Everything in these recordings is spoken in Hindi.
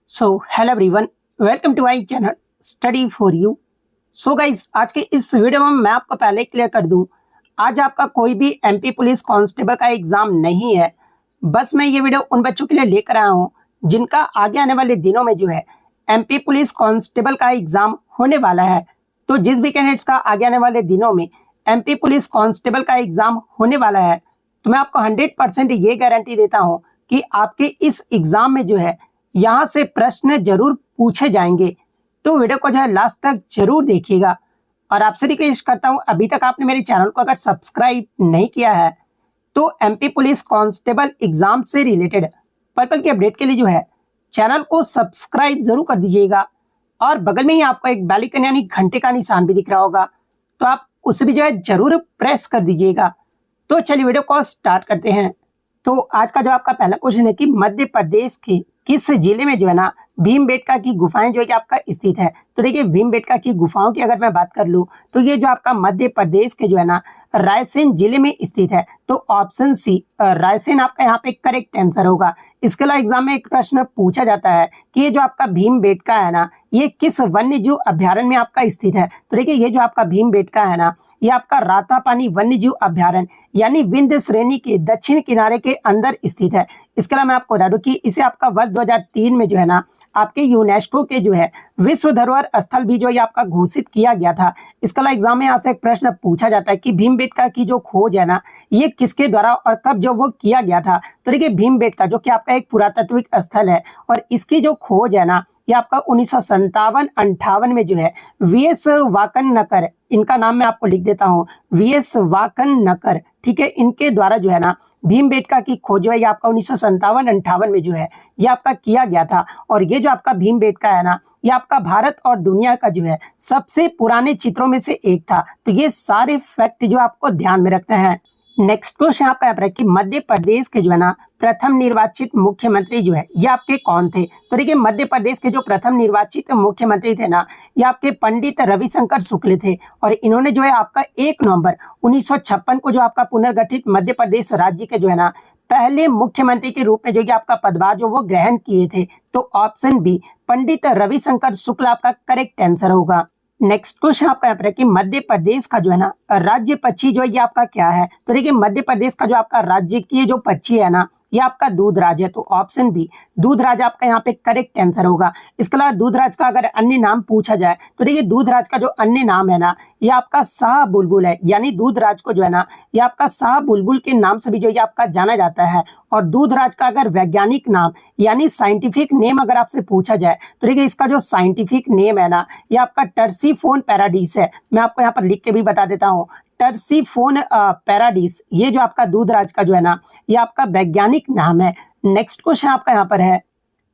So hello everyone, welcome to my channel study for you. So guys, आज के इस वीडियो में मैं आपको पहले क्लियर कर दूं, आज आपका कोई भी एमपी पुलिस कांस्टेबल का एग्जाम नहीं है। बस मैं ये वीडियो उन बच्चों के लिए लेकर आया हूं जिनका आगे आने वाले दिनों में जो है एमपी पुलिस कांस्टेबल का एग्जाम होने वाला है। तो जिस भी कैंडिडेट्स का आगे आने वाले दिनों में एमपी पुलिस कांस्टेबल का एग्जाम होने वाला है, तो मैं आपको 100% ये गारंटी देता हूँ कि आपके इस एग्जाम में जो है यहाँ से प्रश्न जरूर पूछे जाएंगे। तो वीडियो को जो है लास्ट तक जरूर देखिएगा। और आपसे रिक्वेस्ट करता हूँ, अभी तक आपने मेरे चैनल को अगर सब्सक्राइब नहीं किया है तो एमपी पुलिस कांस्टेबल एग्जाम से रिलेटेड पल पल की अपडेट के लिए जो है चैनल को सब्सक्राइब जरूर कर दीजिएगा। और बगल में ही आपको एक बेल आइकन यानी घंटे का निशान भी दिख रहा होगा, तो आप उसे भी जो है जरूर प्रेस कर दीजिएगा। तो चलिए वीडियो को स्टार्ट करते हैं। तो आज का जो आपका पहला क्वेश्चन है कि मध्य प्रदेश के किस जिले में जो है ना भीमबेटका की गुफाएं जो है कि आपका स्थित है। तो देखिए, भीमबेटका की गुफाओं की अगर मैं बात कर लूं तो ये जो आपका मध्य प्रदेश के जो है ना रायसेन जिले में स्थित है। तो ऑप्शन सी रायसेन आपका यहाँ पे करेक्ट आंसर होगा। इसके अलावा एग्जाम में एक प्रश्न पूछा जाता है कि ये जो आपका भीमबेटका है ना, ये किस वन्य जीव अभ्यारण्य में आपका स्थित है। तो देखिए, ये जो आपका भीमबेटका है ना, ये आपका रातापानी वन्य जीव अभ्यारण्य यानी विंध्य श्रेणी के दक्षिण किनारे के अंदर स्थित है। इसके अलावा मैं आपको बता दूं कि इसे आपका वर्ष 2003 में जो है ना आपके यूनेस्को के जो है विश्व धरोहर स्थल भी जो है आपका घोषित किया गया था। इसके अलावा एग्जाम में यहाँ से एक प्रश्न पूछा जाता है कि भीमबेटका की जो खोज है ना, ये किसके द्वारा और कब जो वो किया गया था। तो देखिए, भीमबेटका जो कि आपका एक पुरातात्विक स्थल है और इसकी जो खोज है ना, ये आपका 1957-58 में जो है वीएस वाकन-नकर, इनका नाम मैं आपको लिख देता हूँ, वीएस वाकन-नकर, ठीक है, इनके द्वारा जो है ना भीमबेटका की खोज जो है ये आपका 1957-58 में जो है ये आपका किया गया था। और ये जो आपका भीमबेटका है ना, ये आपका भारत और दुनिया का जो है सबसे पुराने चित्रों में से एक था। तो ये सारे फैक्ट जो आपको ध्यान में रखना है। नेक्स्ट क्वेश्चन आपका यहाँ पर है कि मध्य प्रदेश के जो है ना प्रथम निर्वाचित मुख्यमंत्री जो है ये आपके कौन थे। तो देखिए, मध्य प्रदेश के जो प्रथम निर्वाचित मुख्यमंत्री थे ना, ये आपके पंडित रविशंकर शुक्ल थे। और इन्होंने जो है आपका 1 नवंबर 1956 को जो आपका पुनर्गठित मध्य प्रदेश राज्य के जो है ना पहले मुख्यमंत्री के रूप में जो कि आपका पदभार जो वो ग्रहण किए थे। तो ऑप्शन बी पंडित रविशंकर शुक्ल आपका करेक्ट आंसर होगा। नेक्स्ट क्वेश्चन आपका यहाँ पर है कि मध्य प्रदेश का जो है ना राज्य पक्षी जो है ये आपका क्या है। तो देखिए, मध्य प्रदेश का जो आपका राज्य की जो पक्षी है ना, ये आपका दूधराज है। तो ऑप्शन बी दूधराज आपका यहाँ पे करेक्ट आंसर होगा। इसके अलावा दूधराज का अगर अन्य नाम पूछा जाए तो देखिए, दूधराज का जो अन्य नाम है ना, ये आपका शाह बुलबुल है। यानी दूधराज को जो है ना ये आपका शाह बुलबुल के नाम से भी जो ये आपका जाना जाता है। और दूधराज का अगर वैज्ञानिक नाम यानी साइंटिफिक नेम अगर आपसे पूछा जाए तो देखिए, इसका जो साइंटिफिक नेम है ना, ये आपका टर्सीफोन पैराडीस है। मैं आपको यहाँ पर लिख के भी बता देता हूँ, टर्सीफोन पैराडीस, ये जो आपका दूधराज का जो है ना ये आपका वैज्ञानिक नाम है। नेक्स्ट क्वेश्चन आपका यहाँ पर है,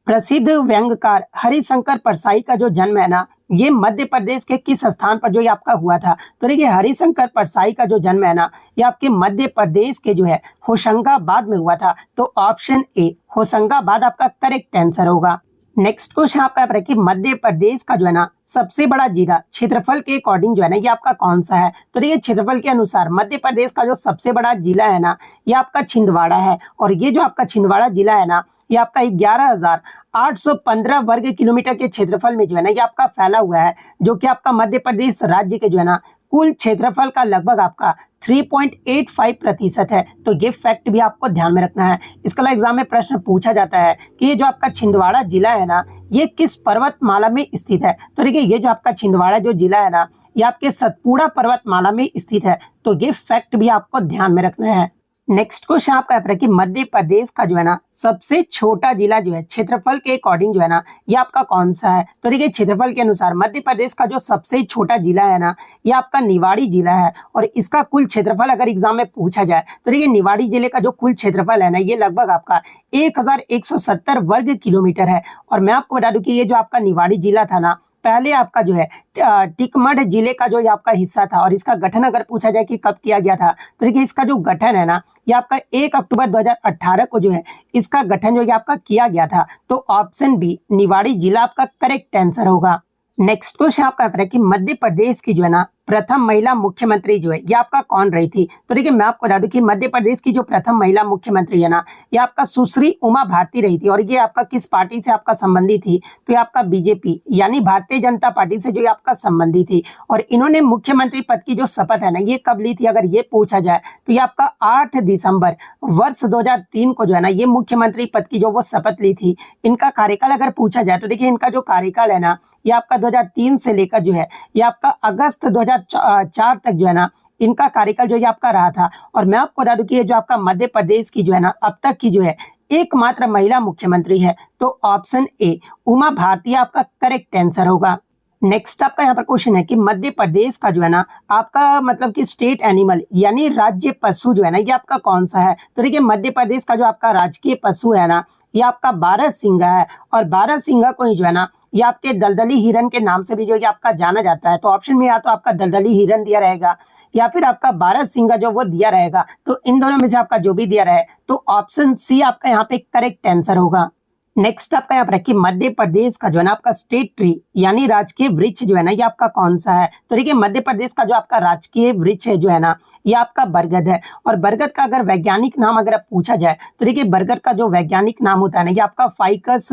प्रसिद्ध व्यंग्यकार हरिशंकर परसाई का जो जन्म है ना, ये मध्य प्रदेश के किस स्थान पर जो ये आपका हुआ था। तो देखिए, हरिशंकर परसाई का जो जन्म है ना, ये आपके मध्य प्रदेश के जो है होशंगाबाद में हुआ था। तो ऑप्शन ए होशंगाबाद आपका करेक्ट आंसर होगा। नेक्स्ट क्वेश्चन आपका है कि मध्य प्रदेश का जो है ना सबसे बड़ा जिला क्षेत्रफल के अकॉर्डिंग जो है ना ये आपका कौन सा है। तो देखिए, क्षेत्रफल के अनुसार मध्य प्रदेश का जो सबसे बड़ा जिला है ना, ये आपका छिंदवाड़ा है। और ये जो आपका छिंदवाड़ा जिला है ना, ये आपका 11,815 वर्ग किलोमीटर के क्षेत्रफल में जो है ना ये आपका फैला हुआ है, जो कि आपका मध्य प्रदेश राज्य के जो है ना कुल क्षेत्रफल का लगभग आपका 3.85% है। तो ये फैक्ट भी आपको ध्यान में रखना है। इसके अलावा एग्जाम में प्रश्न पूछा जाता है कि ये जो आपका छिंदवाड़ा जिला है ना, ये किस पर्वतमाला में स्थित है। तो देखिए, ये जो आपका छिंदवाड़ा जो जिला है ना, ये आपके सतपुड़ा पर्वतमाला में स्थित है। तो ये फैक्ट भी आपको ध्यान में रखना है। नेक्स्ट क्वेश्चन आपका है कि मध्य प्रदेश का जो है ना सबसे छोटा जिला जो है क्षेत्रफल के अकॉर्डिंग जो है ना ये आपका कौन सा है। तो देखिए, क्षेत्रफल के अनुसार मध्य प्रदेश का जो सबसे छोटा जिला है ना, ये आपका निवाड़ी जिला है। और इसका कुल क्षेत्रफल अगर एग्जाम में पूछा जाए तो देखिए, निवाड़ी जिले का जो कुल क्षेत्रफल है ना, ये लगभग आपका 1170 वर्ग किलोमीटर है। और मैं आपको बता दूं कि ये जो आपका निवाड़ी जिला था ना, पहले आपका जो है टिकमगढ़ जिले का जो ये आपका हिस्सा था। और इसका गठन अगर पूछा जाए कि कब किया गया था, तो देखिए, इसका जो गठन है ना, ये आपका 1 अक्टूबर 2018 को जो है इसका गठन जो है आपका किया गया था। तो ऑप्शन बी निवाड़ी जिला आपका करेक्ट आंसर होगा। नेक्स्ट क्वेश्चन आपका है कि मध्य प्रदेश की जो है ना प्रथम महिला मुख्यमंत्री जो है ये आपका कौन रही थी? तो देखिए मैं आपको बता दूं कि मध्य प्रदेश की जो प्रथम महिला मुख्यमंत्री है ना, ये आपका सुश्री उमा भारती रही थी। और ये आपका किस पार्टी से आपका संबंधित थी? तो ये आपका बीजेपी यानी भारतीय जनता पार्टी से जो ये आपका संबंधित थी। और इन्होंने मुख्यमंत्री पद की जो शपथ है ना, ये कब ली थी अगर ये पूछा जाए तो ये आपका 8 दिसंबर वर्ष 2003 को जो है ना, ये मुख्यमंत्री पद की जो वो शपथ ली थी। इनका कार्यकाल अगर पूछा जाए तो देखिए इनका जो कार्यकाल है ना, ये आपका 2003 से लेकर जो है ये आपका अगस्त 2004 तक जो है ना, इनका कार्यकाल जो ये आपका रहा था। और मैं आपको बता दूं कि ये जो आपका मध्य प्रदेश की जो है ना, अब तक की जो है एकमात्र महिला मुख्यमंत्री है। तो ऑप्शन ए उमा भारती आपका करेक्ट आंसर होगा। नेक्स्ट आपका यहाँ पर क्वेश्चन है कि मध्य प्रदेश का जो है ना, आपका मतलब कि स्टेट एनिमल यानी राज्य पशु जो है ना, ये आपका कौन सा है? तो देखिए मध्य प्रदेश का जो आपका राजकीय पशु है ना, ये आपका बारहसिंगा है। और बारहसिंगा को ही जो है ना, ये आपके दलदली हिरन के नाम से भी जो ये आपका जाना जाता है। तो ऑप्शन में या तो आपका दलदली हिरन दिया रहेगा या फिर आपका बारहसिंगा जो वो दिया रहेगा। तो इन दोनों में से आपका जो भी दिया रहे तो ऑप्शन सी आपका यहाँ पे करेक्ट आंसर होगा। नेक्स्ट आपका यहाँ पर है कि मध्य प्रदेश का जो है ना, आपका स्टेट ट्री यानी राजकीय वृक्ष जो है ना, ये आपका कौन सा है? तो देखिए मध्य प्रदेश का जो आपका राजकीय वृक्ष है जो है ना, ये आपका बरगद है। और बरगद का अगर वैज्ञानिक नाम अगर पूछा जाए तो देखिए बरगद का जो वैज्ञानिक नाम होता है ना, ये आपका फाइकस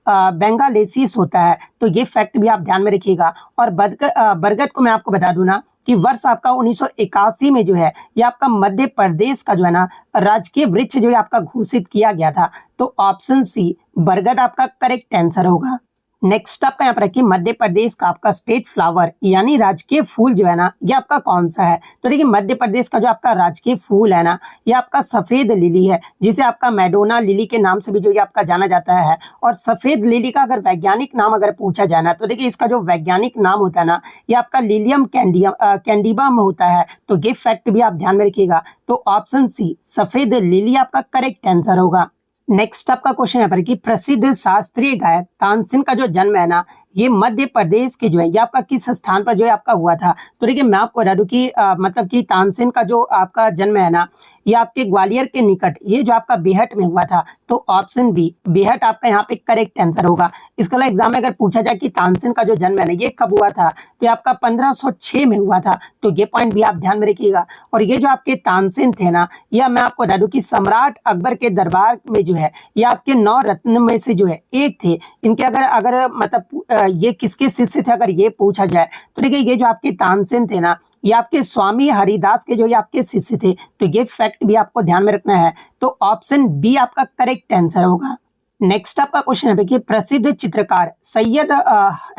बेंगालेसिस होता है। तो ये फैक्ट भी आप ध्यान में रखिएगा। और बरगद को मैं आपको बता दूं ना कि वर्ष आपका 1981 में जो है ये आपका मध्य प्रदेश का जो है ना, राजकीय वृक्ष जो है आपका घोषित किया गया था। तो ऑप्शन सी बरगद आपका करेक्ट आंसर होगा। नेक्स्ट आपका यहाँ पर है कि मध्य प्रदेश का आपका स्टेट फ्लावर यानी राजकीय फूल जो है ना, ये आपका कौन सा है? तो देखिए मध्य प्रदेश का जो आपका राजकीय फूल है ना, ये आपका सफेद लिली है, जिसे आपका मैडोना लिली के नाम से भी जो ये आपका जाना जाता है। और सफेद लिली का अगर वैज्ञानिक नाम अगर पूछा जाए ना, तो देखिए इसका जो वैज्ञानिक नाम होता है ना, ये आपका लिलियम कैंडिबम होता है। तो ये फैक्ट भी आप ध्यान में रखिएगा। तो ऑप्शन सी सफेद लिली आपका करेक्ट आंसर होगा। नेक्स्ट आपका क्वेश्चन यहाँ पर कि प्रसिद्ध शास्त्रीय गायक तानसेन का जो जन्म है ना, ये मध्य प्रदेश के जो है ये आपका किस स्थान पर जो है आपका हुआ था? तो देखिए मैं आपको बता दूं कि मतलब कि तानसेन का जो आपका जन्म है ना, ये आपके ग्वालियर के निकट ये जो आपका बेहट में हुआ था। तो ऑप्शन बी बेहट आपका यहाँ पे करेक्ट आंसर होगा। इसके अलावा एग्जाम में अगर पूछा जाए कि तानसेन का जो जन्म है ना, ये कब हुआ था? तो ये आपका 1506 में हुआ था। तो ये पॉइंट भी आप ध्यान में रखिएगा। और ये जो आपके तानसेन थे ना, यह मैं आपको बता दूं कि सम्राट अकबर के दरबार में जो है ये आपके 9 रत्न में से जो है एक थे। इनके अगर अगर मतलब ये किसके शिष्य थे अगर ये पूछा जाए तो देखिए ये जो आपके तानसेन थे ना, ये आपके स्वामी हरिदास के जो ये आपके शिष्य थे। तो ये फैक्ट भी आपको ध्यान में रखना है। तो ऑप्शन बी आपका करेक्ट आंसर होगा। नेक्स्ट आपका क्वेश्चन है कि प्रसिद्ध चित्रकार सैयद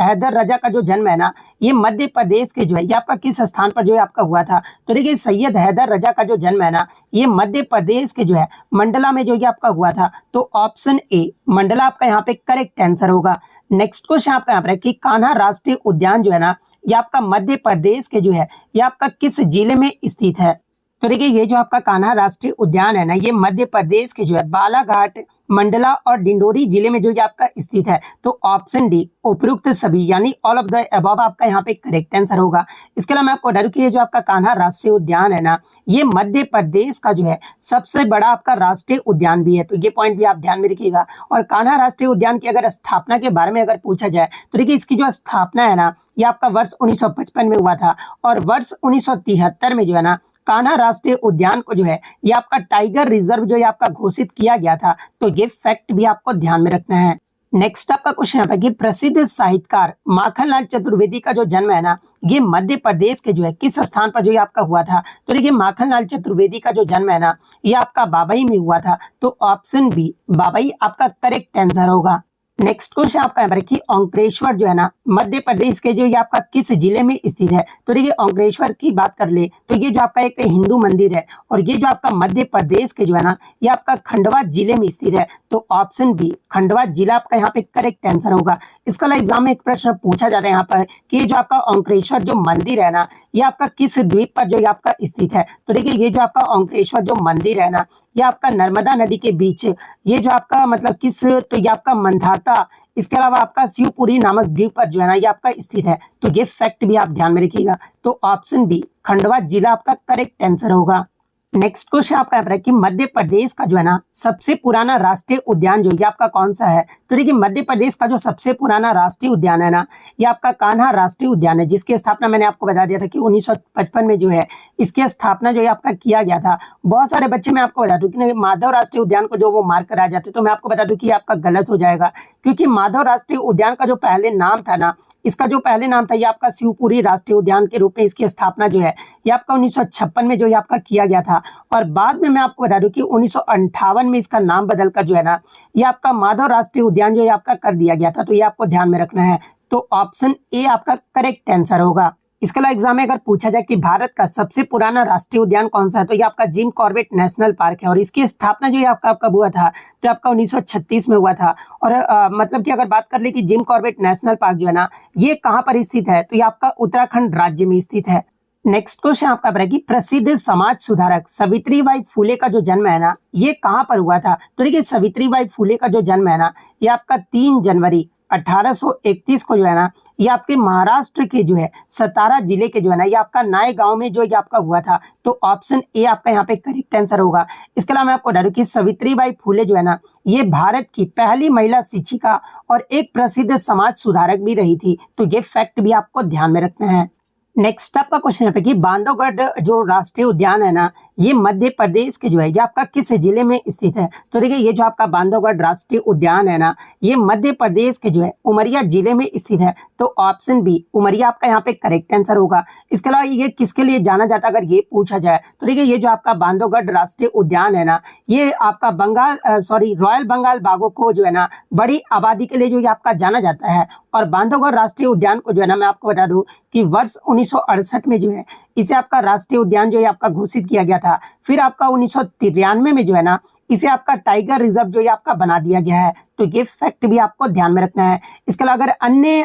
हैदर रजा का जो जन्म है ना, ये मध्य प्रदेश के जो है ये आपका किस स्थान पर जो है आपका हुआ था? तो देखिए सैयद हैदर रजा का जो जन्म है ना, ये मध्य प्रदेश के जो है मंडला में जो ये आपका हुआ था। तो ऑप्शन ए मंडला आपका यहाँ पे करेक्ट आंसर होगा। नेक्स्ट क्वेश्चन आपका यहाँ पर है कि कान्हा राष्ट्रीय उद्यान जो है ना, ये आपका मध्य प्रदेश के जो है ये आपका किस जिले में स्थित है? तो देखिए ये जो आपका कान्हा राष्ट्रीय उद्यान है ना, ये मध्य प्रदेश के जो है बालाघाट, मंडला और डिंडोरी जिले में जो ये आपका स्थित है। तो ऑप्शन डी उपयुक्त सभी यानी ऑल ऑफ द अबव आपका यहाँ पे करेक्ट आंसर होगा। इसके अलावा मैं आपको बता दूं कि ये जो आपका कान्हा राष्ट्रीय उद्यान है ना, ये मध्य प्रदेश का जो है सबसे बड़ा आपका राष्ट्रीय उद्यान भी है। तो ये पॉइंट भी आप ध्यान में रखिएगा। और कान्हा राष्ट्रीय उद्यान की अगर स्थापना के बारे में अगर पूछा जाए तो देखिए इसकी जो स्थापना है ना, ये आपका वर्ष 1955 में हुआ था। और वर्ष 1973 में जो है ना, कान्हा राष्ट्रीय उद्यान को जो है ये आपका टाइगर रिजर्व जो है आपका घोषित किया गया था। तो ये फैक्ट भी आपको ध्यान में रखना है। नेक्स्ट आपका क्वेश्चन है कि प्रसिद्ध साहित्यकार माखनलाल चतुर्वेदी का जो जन्म है ना, ये मध्य प्रदेश के जो है किस स्थान पर जो ये आपका हुआ था? तो देखिए माखनलाल चतुर्वेदी का जो जन्म है ना, ये आपका बाबई में हुआ था। तो ऑप्शन बी बाबई आपका करेक्ट आंसर होगा। नेक्स्ट क्वेश्चन आपका यहाँ पर कि ओंकारेश्वर जो है ना, मध्य प्रदेश के जो ये आपका किस जिले में स्थित है? तो देखिए ओंकारेश्वर की बात कर ले तो ये जो आपका एक हिंदू मंदिर है और ये जो आपका मध्य प्रदेश के जो है ना, ये आपका खंडवा जिले में स्थित है। तो ऑप्शन बी खंडवा जिला आपका यहाँ पे करेक्ट आंसर होगा। इसका एग्जाम में एक प्रश्न पूछा जाता है यहाँ पर कि जो आपका ओंकारेश्वर जो मंदिर है ना, ये आपका किस द्वीप पर जो ये आपका स्थित है? तो देखिए ये जो आपका ओंकारेश्वर जो मंदिर है ना, ये आपका नर्मदा नदी के बीच ये जो आपका मतलब किस तो ये आपका मंधाता, इसके अलावा आपका शिवपुरी नामक द्वीप पर जो है ना ये आपका स्थित है। तो ये फैक्ट भी आप ध्यान में रखिएगा। तो ऑप्शन बी खंडवा जिला आपका करेक्ट आंसर होगा। नेक्स्ट क्वेश्चन आपका यहाँ पर है कि मध्य प्रदेश का जो है ना सबसे पुराना राष्ट्रीय उद्यान जो ये आपका कौन सा है। तो देखिए मध्य प्रदेश का जो सबसे पुराना राष्ट्रीय उद्यान है ना ये आपका कान्हा राष्ट्रीय उद्यान है, जिसकी स्थापना मैंने आपको बता दिया था कि 1955 में जो है इसकी स्थापना जो है आपका किया गया था। बहुत सारे बच्चे मैं आपको बता दूं कि माधव राष्ट्रीय उद्यान को जो वो मार्क कराया जाते, तो मैं आपको बता दूं कि आपका गलत हो जाएगा, क्योंकि माधव राष्ट्रीय उद्यान का जो पहले नाम था ना, इसका जो पहले नाम था ये आपका शिवपुरी राष्ट्रीय उद्यान के रूप में इसकी स्थापना जो है ये आपका 1956 में जो है आपका किया गया था। और बाद में मैं आपको बता दूं कि 1958 में इसका नाम बदलकर जो है ना ये आपका माधव राष्ट्रीय उद्यान जो है आपका कर दिया गया था। तो ये आपको ध्यान में रखना है। तो ऑप्शन ए आपका करेक्ट आंसर होगा। इसके अलावा एग्जाम में अगर पूछा जाए कि भारत का सबसे पुराना राष्ट्रीय उद्यान कौन सा है, तो ये आपका जिम कॉर्बेट नेशनल पार्क है, और इसकी स्थापना जो है आपका कब हुआ था, तो आपका 1936 में हुआ था। और मतलब कि अगर बात कर ले कि जिम कॉर्बेट नेशनल पार्क जो है ना ये कहाँ पर स्थित है, तो ये आपका उत्तराखंड राज्य में स्थित है। नेक्स्ट क्वेश्चन आपका है कि प्रसिद्ध समाज सुधारक सावित्रीबाई फुले का जो जन्म है ना ये कहाँ पर हुआ था। तो देखिए सावित्रीबाई फुले का जो जन्म है ना ये आपका 3 जनवरी 1831 को जो है ना ये आपके महाराष्ट्र के जो है सतारा जिले के जो है ना ये आपका नाय गांव में जो ये आपका हुआ था। तो ऑप्शन ए आपका यहाँ पे करेक्ट आंसर होगा। इसके अलावा मैं आपको बता दूं कि सावित्रीबाई फुले जो है ना ये भारत की पहली महिला शिक्षिका और एक प्रसिद्ध समाज सुधारक भी रही थी। तो ये फैक्ट भी आपको ध्यान में रखना है। नेक्स्ट आपका क्वेश्चन यहाँ पे कि बांधवगढ़ जो राष्ट्रीय उद्यान है ना ये मध्य प्रदेश के जो है ये आपका किस जिले में स्थित है। तो देखिए ये जो आपका बांधवगढ़ राष्ट्रीय उद्यान है ना ये मध्य प्रदेश के जो है उमरिया जिले में स्थित है। तो ऑप्शन बी उमरिया आपका यहाँ पे करेक्ट आंसर होगा। इसके अलावा ये किसके लिए जाना जाता है अगर ये पूछा जाए, तो देखिए ये जो आपका बांधवगढ़ राष्ट्रीय उद्यान है ना ये आपका रॉयल बंगाल बाघों को जो है ना बड़ी आबादी के लिए जो ये आपका जाना जाता है। और बांधवगढ़ राष्ट्रीय उद्यान को जो है ना मैं आपको बता दूं कि वर्ष 1968 में जो है इसे आपका राष्ट्रीय उद्यान जो है आपका घोषित किया गया था। फिर आपका 1993 में जो है ना इसे आपका टाइगर रिजर्व जो है आपका बना दिया गया है। तो ये फैक्ट भी आपको ध्यान में रखना है। इसके अलावा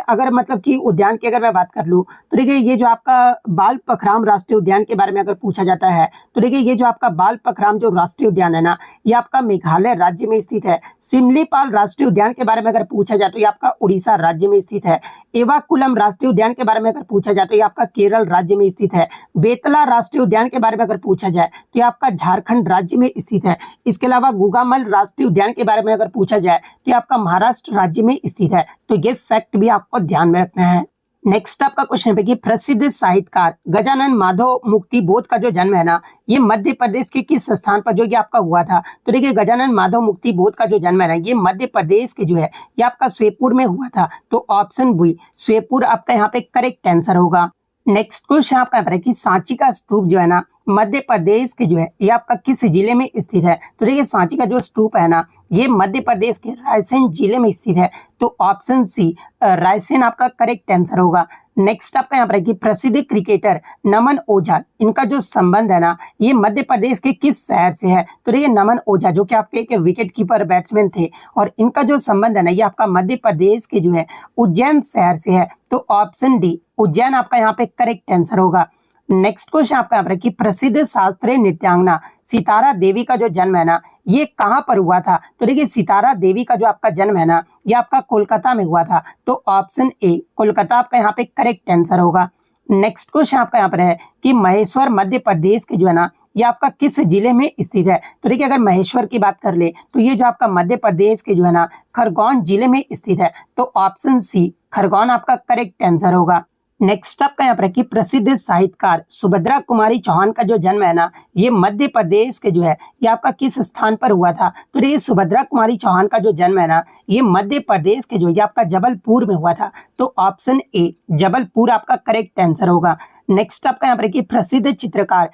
अगर मतलब कि उद्यान की अगर मैं बात कर लूँ, तो देखिए ये जो आपका बाल पखराम राष्ट्रीय उद्यान के बारे में अगर पूछा जाता है, तो देखिए ये जो आपका बाल पखराम जो राष्ट्रीय उद्यान है ना ये आपका मेघालय राज्य में स्थित है। सिमलीपाल राष्ट्रीय उद्यान के बारे में अगर पूछा जाए तो ये आपका उड़ीसा राज्य में स्थित है। एवाकुलम राष्ट्रीय उद्यान के बारे में अगर पूछा जाए तो ये आपका केरल राज्य में स्थित है। बेतला राष्ट्रीय उद्यान के बारे में अगर पूछा जाए तो ये आपका झारखंड राज्य में स्थित है। इसके अलावा गुगामल राष्ट्रीय उद्यान के बारे में अगर पूछा जाए तो ये आपका महाराष्ट्र राज्य में स्थित है। तो ये फैक्ट भी आपको ध्यान में रखना है। नेक्स्ट आपका क्वेश्चन है कि प्रसिद्ध साहित्यकार गजानन माधव मुक्ति बोध का जो जन्म है ना ये मध्य प्रदेश के किस स्थान पर जो ये आपका हुआ था। तो देखिए गजानन माधव मुक्ति बोध का जो जन्म है ना ये मध्य प्रदेश के जो है ये आपका श्योपुर में हुआ था। तो ऑप्शन बी श्योपुर आपका यहाँ पे करेक्ट आंसर होगा। नेक्स्ट क्वेश्चन आपका है कि सांची का स्तूप जो है ना मध्य प्रदेश के जो है ये आपका किस जिले में स्थित है। तो देखिए सांची का जो स्तूप है ना ये मध्य प्रदेश के रायसेन जिले में स्थित है। तो ऑप्शन सी रायसेन आपका करेक्ट आंसर होगा। नेक्स्ट आपका यहाँ पर कि प्रसिद्ध क्रिकेटर नमन ओझा इनका जो संबंध है ना ये मध्य प्रदेश के किस शहर से है। तो देखिए नमन ओझा जो कि आपके एक विकेट कीपर बैट्समैन थे और इनका जो संबंध है ना ये आपका मध्य प्रदेश के जो है उज्जैन शहर से है। तो ऑप्शन डी उज्जैन आपका यहाँ पे करेक्ट आंसर होगा। नेक्स्ट क्वेश्चन आपका यहाँ पर कि प्रसिद्ध शास्त्रीय नृत्यांगना सितारा देवी का जो जन्म है ना ये कहाँ पर हुआ था। तो देखिए सितारा देवी का जो आपका जन्म है ना ये आपका कोलकाता में हुआ था। तो ऑप्शन ए कोलकाता आपका यहाँ पे करेक्ट आंसर होगा। नेक्स्ट क्वेश्चन आपका यहाँ पर है कि महेश्वर मध्य प्रदेश के जो है ना ये आपका किस जिले में स्थित है। तो देखिए अगर महेश्वर की बात कर ले तो ये जो आपका मध्य प्रदेश के जो है ना खरगोन जिले में स्थित है। तो ऑप्शन सी खरगोन आपका करेक्ट आंसर होगा। नेक्स्ट आपका यहाँ पर कि प्रसिद्ध साहित्यकार सुभद्रा कुमारी चौहान का जो जन्म है ना ये मध्य प्रदेश के जो है ये आपका किस स्थान पर हुआ था। तो ये सुभद्रा कुमारी चौहान का जो जन्म है ना ये मध्य प्रदेश के जो ये आपका जबलपुर में हुआ था। तो ऑप्शन ए जबलपुर आपका करेक्ट आंसर होगा। नेक्स्ट आपका यहाँ पर कि प्रसिद्ध चित्रकार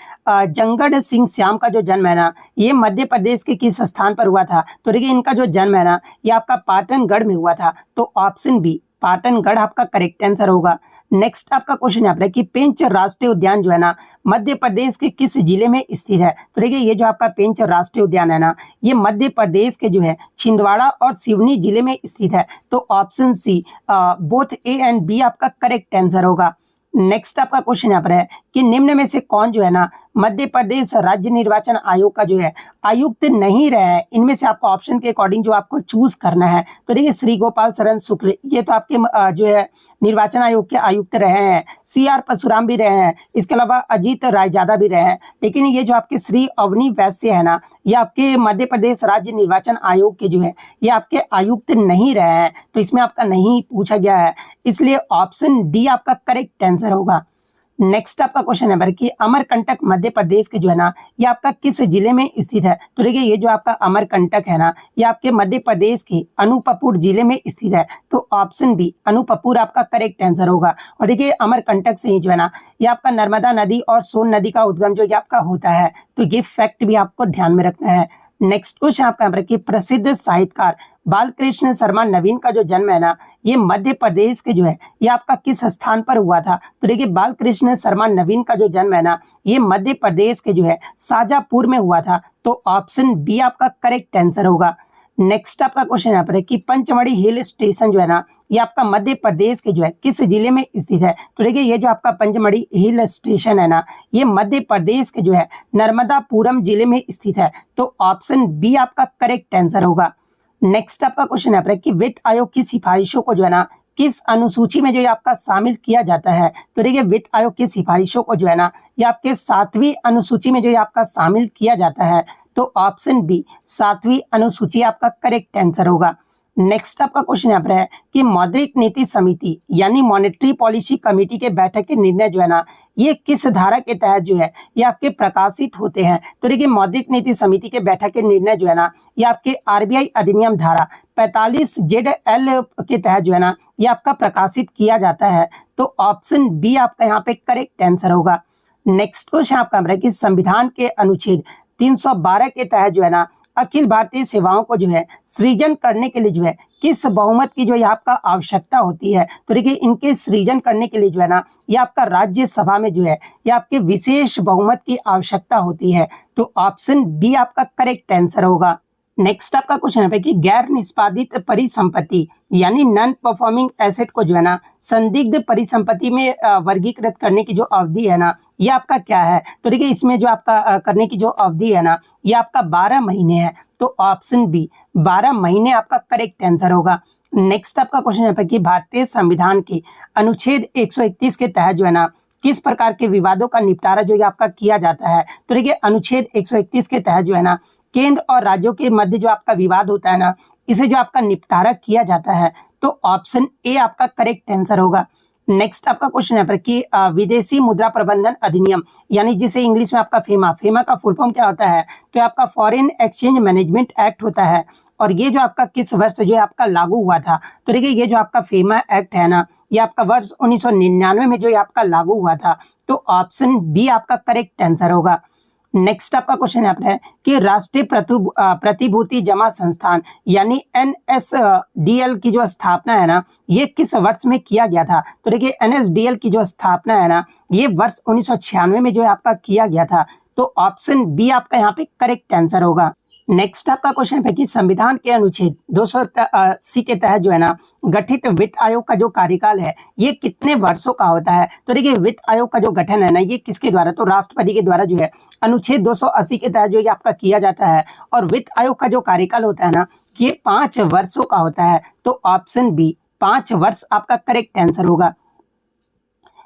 जंगड़ सिंह श्याम का जो जन्म है ना ये मध्य प्रदेश के किस स्थान पर हुआ था। तो देखिए इनका जो जन्म है ना ये आपका पाटनगढ़ में हुआ था। तो ऑप्शन बी पाटनगढ़ आपका करेक्ट आंसर होगा। नेक्स्ट आपका क्वेश्चन यहाँ पर है कि पेंच राष्ट्रीय उद्यान जो है ना मध्य प्रदेश के किस जिले में स्थित है। तो देखिए ये जो आपका पेंच राष्ट्रीय उद्यान है ना ये मध्य प्रदेश के जो है छिंदवाड़ा और सिवनी जिले में स्थित है। तो option C both A and B आपका करेक्ट आंसर होगा। नेक्स्ट आपका क्वेश्चन यहाँ पर है कि निम्न में से कौन जो है ना मध्य प्रदेश राज्य निर्वाचन आयोग का जो है आयुक्त नहीं रहे हैं। इनमें से आपको ऑप्शन के अकॉर्डिंग जो आपको चूज करना है। तो देखिए, श्री गोपाल शरण शुक्ल ये तो आपके जो है निर्वाचन आयोग के आयुक्त रहे हैं। CR परशुराम भी रहे हैं। इसके अलावा अजीत रायजादा भी रहे हैं। लेकिन ये जो आपके श्री अवनी वैश्य है ना, ये आपके मध्य प्रदेश राज्य निर्वाचन आयोग के जो है ये आपके आयुक्त नहीं रहे हैं। तो इसमें आपका नहीं पूछा गया है, इसलिए ऑप्शन डी आपका करेक्ट आंसर होगा। नेक्स्ट आपका क्वेश्चन नंबर कि अमरकंटक मध्य प्रदेश के जो है ना ये आपका किस जिले में स्थित है। तो देखिए, ये जो आपका अमरकंटक है ना ये आपके मध्य प्रदेश के अनूपपुर जिले में स्थित है। तो ऑप्शन बी अनूपपुर आपका करेक्ट आंसर होगा। और देखिए, अमरकंटक से ही जो है ना ये आपका नर्मदा नदी और सोन नदी का उद्गम जो ये आपका होता है। तो ये फैक्ट भी आपको ध्यान में रखना है। नेक्स्ट क्वेश्चन आपका यहाँ पर कि प्रसिद्ध साहित्यकार बालकृष्ण शर्मा नवीन का जो जन्म है ना ये मध्य प्रदेश के जो है ये आपका किस स्थान पर हुआ था। तो देखिए, बालकृष्ण शर्मा नवीन का जो जन्म है ना ये मध्य प्रदेश के जो है शाजापुर में हुआ था। तो ऑप्शन बी आपका करेक्ट आंसर होगा। नेक्स्ट आपका क्वेश्चन यहाँ पर है कि पंचमढ़ी हिल स्टेशन जो है ना ये आपका मध्य प्रदेश के जो है किस जिले में स्थित है। तो देखिए, ये जो आपका पंचमढ़ी हिल स्टेशन है ना ये मध्य प्रदेश के जो है नर्मदापुरम जिले में स्थित है। तो ऑप्शन बी आपका करेक्ट आंसर होगा। नेक्स्ट आपका क्वेश्चन यहाँ पर है कि वित्त आयोग की सिफारिशों को जो है ना किस अनुसूची में जो है आपका शामिल किया जाता है। तो देखिए, वित्त आयोग की सिफारिशों को जो है ना ये आपके 7वीं अनुसूची में जो है आपका शामिल किया जाता है। तो ऑप्शन बी 7वीं अनुसूची आपका करेक्ट आंसर होगा। नेक्स्ट आपका क्वेश्चन यहाँ पर है कि मौद्रिक नीति समिति यानी मॉनेटरी पॉलिसी कमेटी के बैठक के निर्णय जो है ना ये किस धारा के तहत जो है ये आपके प्रकाशित होते हैं। तो देखिए, मौद्रिक नीति समिति के बैठक के निर्णय जो है ना ये आपके RBI अधिनियम धारा 45ZL के तहत जो है ना ये आपका प्रकाशित किया जाता है। तो ऑप्शन बी आपका यहाँ पे करेक्ट आंसर होगा। नेक्स्ट क्वेश्चन आपका है कि संविधान के अनुच्छेद 312 के तहत जो है ना अखिल भारतीय सेवाओं को जो है सृजन करने के लिए जो है किस बहुमत की जो है आपका आवश्यकता होती है। तो देखिए, इनके सृजन करने के लिए जो है ना ये आपका राज्यसभा में जो है ये आपके विशेष बहुमत की आवश्यकता होती है। तो ऑप्शन बी आपका करेक्ट आंसर होगा। नेक्स्ट आपका क्वेश्चन है कि गैर निष्पादित परिसंपत्ति यानी नॉन परफॉर्मिंग एसेट को जो है ना संदिग्ध परिसंपत्ति में वर्गीकृत करने की जो अवधि है ना ये आपका क्या है। तो देखिए, इसमें जो आपका करने की जो अवधि है ना ये आपका 12 महीने है। तो ऑप्शन बी 12 महीने आपका करेक्ट आंसर होगा। नेक्स्ट आपका क्वेश्चन है कि भारतीय संविधान के अनुच्छेद 131 के तहत जो है ना किस प्रकार के विवादों का निपटारा जो है आपका किया जाता है। तो देखिए, अनुच्छेद 131 के तहत जो है ना केंद्र और राज्यों के मध्य जो आपका विवाद होता है ना इसे जो आपका निपटारा किया जाता है। तो ऑप्शन ए आपका करेक्ट आंसर होगा। नेक्स्ट आपका क्वेश्चन है पर कि विदेशी मुद्रा प्रबंधन अधिनियम यानी जिसे इंग्लिश में आपका फेमा का फुल फॉर्म क्या होता है। तो आपका फॉरेन एक्सचेंज मैनेजमेंट एक्ट होता है। और ये जो आपका किस वर्ष जो है आपका लागू हुआ था। तो देखिए, ये जो आपका फेमा एक्ट है ना ये आपका वर्ष 1999 में जो है आपका लागू हुआ था। तो ऑप्शन बी आपका करेक्ट आंसर होगा। नेक्स्ट आपका क्वेश्चन यहाँ पर है कि राष्ट्रीय प्रतिभूति जमा संस्थान यानी NSDL की जो स्थापना है ना ये किस वर्ष में किया गया था। तो देखिए, NSDL की जो स्थापना है ना ये वर्ष 1996 में जो है आपका किया गया था। तो ऑप्शन बी आपका यहाँ पे करेक्ट आंसर होगा। नेक्स्ट आपका क्वेश्चन है कि संविधान के अनुच्छेद 280 के तहत जो है ना गठित वित्त आयोग का जो कार्यकाल है ये कितने वर्षों का होता है। तो देखिए, वित्त आयोग का जो गठन है ना ये किसके द्वारा, तो राष्ट्रपति के द्वारा जो है अनुच्छेद 280 के तहत जो ये आपका किया जाता है। और वित्त आयोग का जो कार्यकाल होता है ना ये 5 वर्षों का होता है। तो ऑप्शन बी 5 वर्ष आपका करेक्ट आंसर होगा।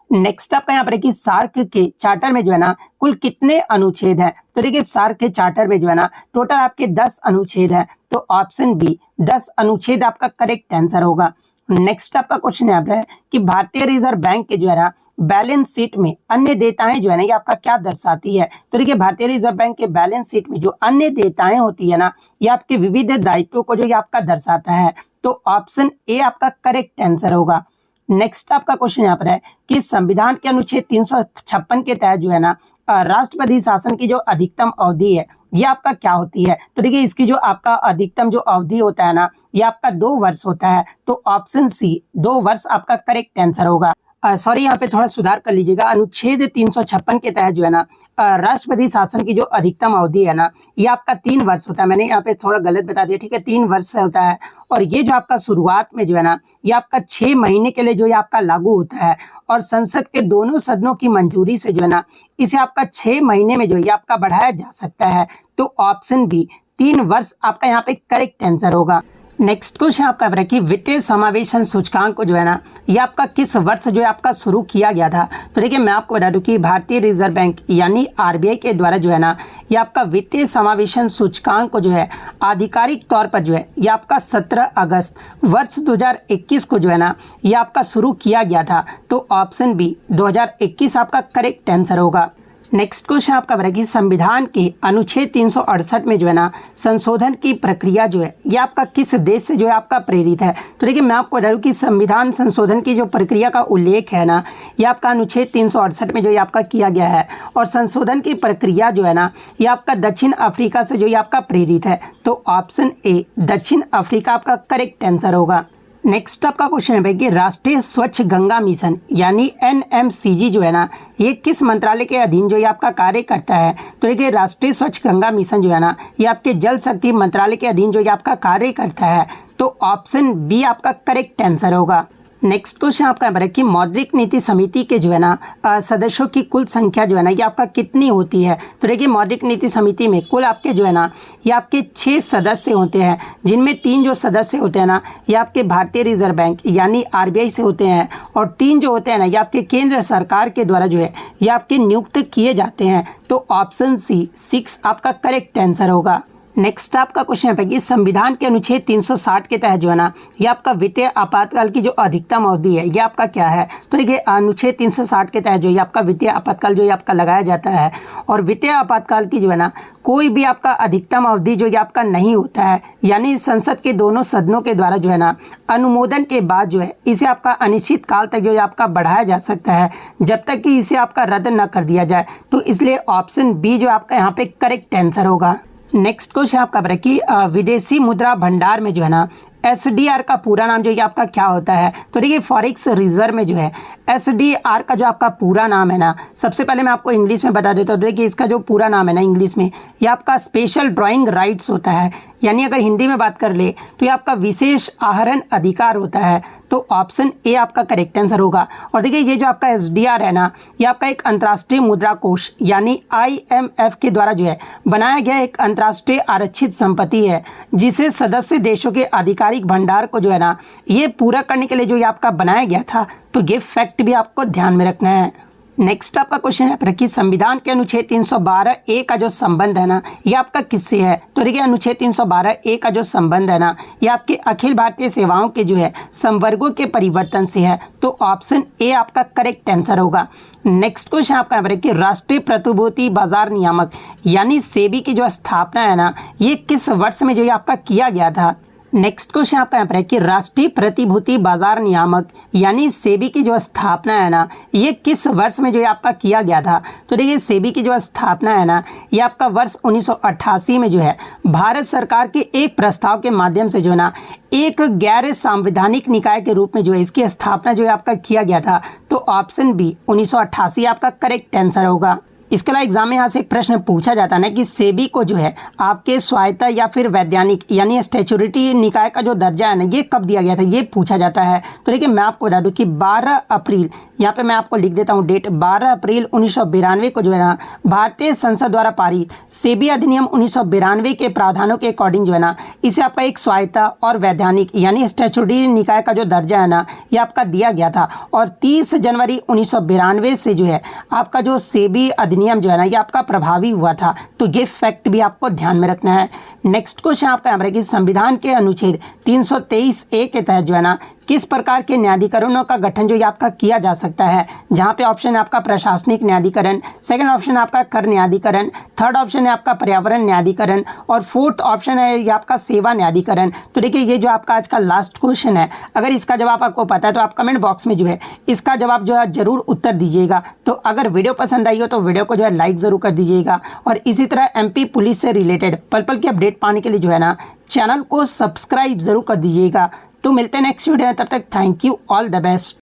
नेक्स्ट आपका यहाँ पर कि सार्क के चार्टर में जो है ना कुल कितने अनुच्छेद हैं। तो देखिए, सार्क के चार्टर में जो है ना टोटल आपके 10 अनुच्छेद है। तो ऑप्शन बी 10 अनुच्छेद आपका करेक्ट आंसर होगा। नेक्स्ट आपका क्वेश्चन यहाँ पर है कि भारतीय रिजर्व बैंक के जो है ना बैलेंस शीट में अन्य देयताएं जो है ना ये आपका क्या दर्शाती है। तो देखिए, भारतीय रिजर्व बैंक के बैलेंस शीट में जो अन्य देयताएं होती है ना ये आपके विविध दायित्वों को जो ये आपका दर्शाता है। तो ऑप्शन ए आपका करेक्ट आंसर होगा। नेक्स्ट आपका क्वेश्चन यहाँ पर है कि संविधान के अनुच्छेद 356 के तहत जो है ना राष्ट्रपति शासन की जो अधिकतम अवधि है ये आपका क्या होती है। तो देखिए, इसकी जो आपका अधिकतम जो अवधि होता है ना ये आपका 2 वर्ष होता है। तो ऑप्शन सी 2 वर्ष आपका करेक्ट आंसर होगा। सॉरी, यहाँ पे थोड़ा सुधार कर लीजिएगा। अनुच्छेद 356 के तहत जो है ना राष्ट्रपति शासन की जो अधिकतम अवधि है ना ये आपका 3 वर्ष होता है। मैंने यहाँ पे थोड़ा गलत बता दिया, ठीक है, 3 वर्ष से होता है। और ये जो आपका शुरुआत में जो है ना ये आपका 6 महीने के लिए जो ये आपका लागू होता है। और संसद के दोनों सदनों की मंजूरी से जो है ना इसे आपका 6 महीने में जो ये आपका बढ़ाया जा सकता है। तो ऑप्शन बी 3 वर्ष आपका यहाँ पे करेक्ट आंसर होगा। नेक्स्ट क्वेश्चन आपका रखिए वित्तीय समावेशन सूचकांक को जो है ना ये आपका किस वर्ष जो है आपका शुरू किया गया था। तो देखिए मैं आपको बता दूं कि भारतीय रिजर्व बैंक यानी आरबीआई के द्वारा जो है ना ये आपका वित्तीय समावेशन सूचकांक को जो है आधिकारिक तौर पर जो है ये आपका 17 अगस्त वर्ष 2021 को जो है ना ये आपका शुरू किया गया था। तो ऑप्शन बी 2021 आपका करेक्ट आंसर होगा। नेक्स्ट क्वेश्चन आपका बनेगी संविधान के अनुच्छेद 368 में जो है ना संशोधन की प्रक्रिया जो है ये आपका किस देश से जो है आपका प्रेरित है। तो देखिए मैं आपको बता दूं कि संविधान संशोधन की जो प्रक्रिया का उल्लेख है ना ये आपका अनुच्छेद 368 में जो ये आपका किया गया है और संशोधन की प्रक्रिया जो है ना ये आपका दक्षिण अफ्रीका से जो ये आपका प्रेरित है। तो ऑप्शन ए दक्षिण अफ्रीका आपका करेक्ट आंसर होगा। नेक्स्ट आपका क्वेश्चन है कि राष्ट्रीय स्वच्छ गंगा मिशन यानी एनएमसीजी जो है ना ये किस मंत्रालय के अधीन जो ये आपका कार्य करता है। तो देखिए राष्ट्रीय स्वच्छ गंगा मिशन जो है ना ये आपके जल शक्ति मंत्रालय के अधीन जो ये आपका कार्य करता है। तो ऑप्शन बी आपका करेक्ट आंसर होगा। नेक्स्ट क्वेश्चन आपका है कि मौद्रिक नीति समिति के जो है ना सदस्यों की कुल संख्या जो है ना ये आपका कितनी होती है। तो देखिए मौद्रिक नीति समिति में कुल आपके जो है ना ये आपके 6 सदस्य होते हैं, जिनमें 3 जो सदस्य होते हैं ना ये आपके भारतीय रिजर्व बैंक यानी आरबीआई से होते हैं और 3 जो होते हैं ना ये आपके केंद्र सरकार के द्वारा जो है ये आपके नियुक्त किए जाते हैं। तो ऑप्शन सी 6 आपका करेक्ट आंसर होगा। नेक्स्ट आपका क्वेश्चन है कि संविधान के अनुच्छेद 360 के तहत जो है ना ये आपका वित्तीय आपातकाल की जो अधिकतम अवधि है ये आपका क्या है। तो देखिए अनुच्छेद 360 के तहत जो ये आपका वित्तीय आपातकाल जो ये आपका लगाया जाता है और वित्तीय आपातकाल की जो है ना कोई भी आपका अधिकतम अवधि जो ये आपका नहीं होता है, यानी संसद के दोनों सदनों के द्वारा जो है ना अनुमोदन के बाद जो है इसे आपका अनिश्चित काल तक जो है आपका बढ़ाया जा सकता है जब तक कि इसे आपका रद्द न कर दिया जाए। तो इसलिए ऑप्शन बी जो आपका यहाँ पे करेक्ट आंसर होगा। नेक्स्ट क्वेश्चन आपका कि विदेशी मुद्रा भंडार में जो है ना एसडीआर का पूरा नाम जो ये आपका क्या होता है। तो देखिए फॉरेक्स रिजर्व में जो है एसडीआर का जो आपका पूरा नाम है ना सबसे पहले मैं आपको इंग्लिश में बता देता हूँ। देखिए इसका जो पूरा नाम है ना इंग्लिश में ये आपका स्पेशल ड्राइंग राइट्स होता है, यानी अगर हिंदी में बात कर ले तो ये आपका विशेष आहरण अधिकार होता है। तो ऑप्शन ए आपका करेक्ट आंसर होगा। और देखिए ये जो आपका एसडीआर है ना ये आपका एक अंतर्राष्ट्रीय मुद्रा कोष यानी आईएमएफ के द्वारा जो है बनाया गया एक अंतर्राष्ट्रीय आरक्षित संपत्ति है, जिसे सदस्य देशों के आधिकारिक भंडार को जो है ना ये पूरा करने के लिए जो ये आपका बनाया गया था। तो ये फैक्ट भी आपको ध्यान में रखना है। नेक्स्ट आपका क्वेश्चन है कि संविधान के अनुच्छेद 312 ए का जो संबंध है ना ये आपका किससे है। तो देखिए अनुच्छेद 312 ए का जो संबंध है ना ये आपके अखिल भारतीय सेवाओं के जो है संवर्गों के परिवर्तन से है। तो ऑप्शन ए आपका करेक्ट आंसर होगा। नेक्स्ट क्वेश्चन आपका है कि राष्ट्रीय प्रतिभूति बाजार नियामक यानी सेबी की जो स्थापना है ना ये किस वर्ष में जो ये आपका किया गया था। नेक्स्ट क्वेश्चन आपका यहाँ पर है कि राष्ट्रीय प्रतिभूति बाजार नियामक यानी सेबी की जो स्थापना है ना ये किस वर्ष में जो है आपका किया गया था। तो देखिए सेबी की जो स्थापना है ना ये आपका वर्ष 1988 में जो है भारत सरकार के एक प्रस्ताव के माध्यम से जो है ना एक गैर संवैधानिक निकाय के रूप में जो है इसकी स्थापना जो है आपका किया गया था। तो ऑप्शन बी 1988 आपका करेक्ट आंसर होगा। इसके अलावा एग्जाम में यहाँ से एक प्रश्न पूछा जाता है ना कि सेबी को जो है आपके स्वायत्ता या फिर वैधानिक यानी स्टैच्यूटरी निकाय का जो दर्जा है ना ये कब दिया गया था, ये पूछा जाता है। तो देखिए मैं आपको बता दूं कि 12 अप्रैल, यहाँ पे मैं आपको लिख देता हूँ डेट, 12 अप्रैल 1992 को जो है ना भारतीय संसद द्वारा पारित सेबी अधिनियम 1992 के प्रावधानों के अकॉर्डिंग जो है ना इसे आपका एक स्वायत्ता और वैधानिक यानी स्टैच्यूटरी निकाय का जो दर्जा है ना ये आपका दिया गया था। और 30 जनवरी 1992 से जो है आपका जो सेबी अधिनियम जो है ना ये आपका प्रभावी हुआ था। तो ये फैक्ट भी आपको ध्यान में रखना है। नेक्स्ट क्वेश्चन आपका है कि संविधान के अनुच्छेद 323 ए के तहत जो है ना किस प्रकार के न्यायाधिकरणों का गठन जो ये आपका किया जा सकता है। जहाँ पे ऑप्शन है आपका प्रशासनिक न्यायाधिकरण, सेकंड ऑप्शन है आपका कर न्यायाधिकरण, थर्ड ऑप्शन है आपका पर्यावरण न्यायाधिकरण और फोर्थ ऑप्शन है ये आपका सेवा न्यायाधिकरण। तो देखिए ये जो आपका आज का लास्ट क्वेश्चन है, अगर इसका जवाब आपको पता है तो आप कमेंट बॉक्स में जो है इसका जवाब जो है जरूर उत्तर दीजिएगा। तो अगर वीडियो पसंद आई हो तो वीडियो को जो है लाइक ज़रूर कर दीजिएगा और इसी तरह MP पुलिस से रिलेटेड पल पल की अपडेट पाने के लिए जो है ना चैनल को सब्सक्राइब जरूर कर दीजिएगा। तो मिलते हैं नेक्स्ट वीडियो में, तब तक thank you, all the best.